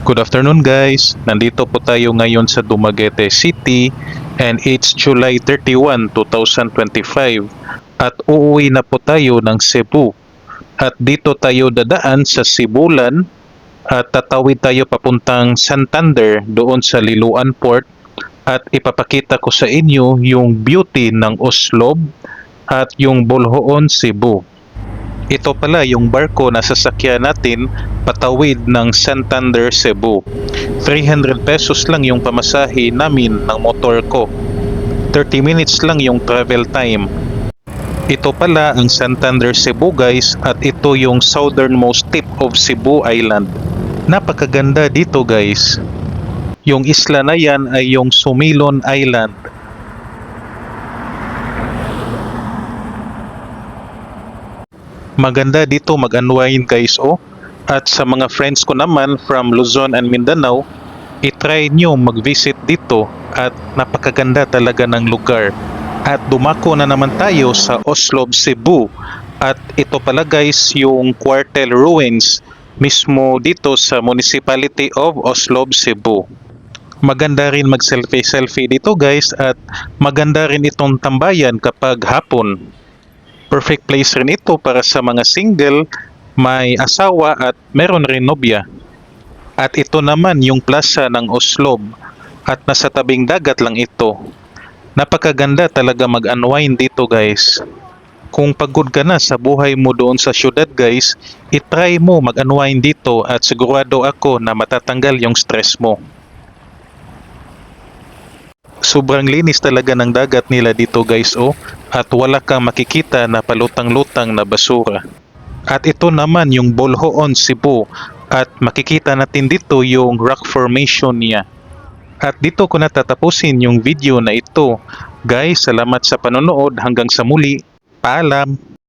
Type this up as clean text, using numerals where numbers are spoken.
Good afternoon guys, nandito po tayo ngayon sa Dumaguete City and it's July 31, 2025 at uuwi na po tayo ng Cebu. At dito tayo dadaan sa Sibulan at tatawid tayo papuntang Santander doon sa Liloan Port at ipapakita ko sa inyo yung beauty ng Oslob at yung Bolhoon, Cebu. Ito pala yung barko na sasakyan natin patawid ng Santander, Cebu. 300 pesos lang yung pamasahe namin ng motor ko. 30 minutes lang yung travel time. Ito pala ang Santander, Cebu guys, at ito yung southernmost tip of Cebu Island. Napakaganda dito guys. Yung isla na yan ay yung Sumilon Island. Maganda dito mag-unwind guys At sa mga friends ko naman from Luzon and Mindanao, itry nyo mag-visit dito at napakaganda talaga ng lugar. At dumako na naman tayo sa Oslob, Cebu. At ito pala guys yung Quartel Ruins mismo dito sa Municipality of Oslob, Cebu. Maganda rin mag-selfie dito guys at maganda rin itong tambayan kapag hapon. Perfect place rin ito para sa mga single, may asawa at meron rin nobya. At ito naman yung plaza ng Oslob at nasa tabing dagat lang ito. Napakaganda talaga mag-unwind dito guys. Kung pagod ka na sa buhay mo doon sa syudad guys, itry mo mag-unwind dito at sigurado ako na matatanggal yung stress mo. Sobrang linis talaga ng dagat nila dito guys at wala kang makikita na palutang-lutang na basura. At ito naman yung Bolhoon, Cebu at makikita natin dito yung rock formation niya. At dito ko natatapusin yung video na ito. Guys, salamat sa panonood, hanggang sa muli. Paalam!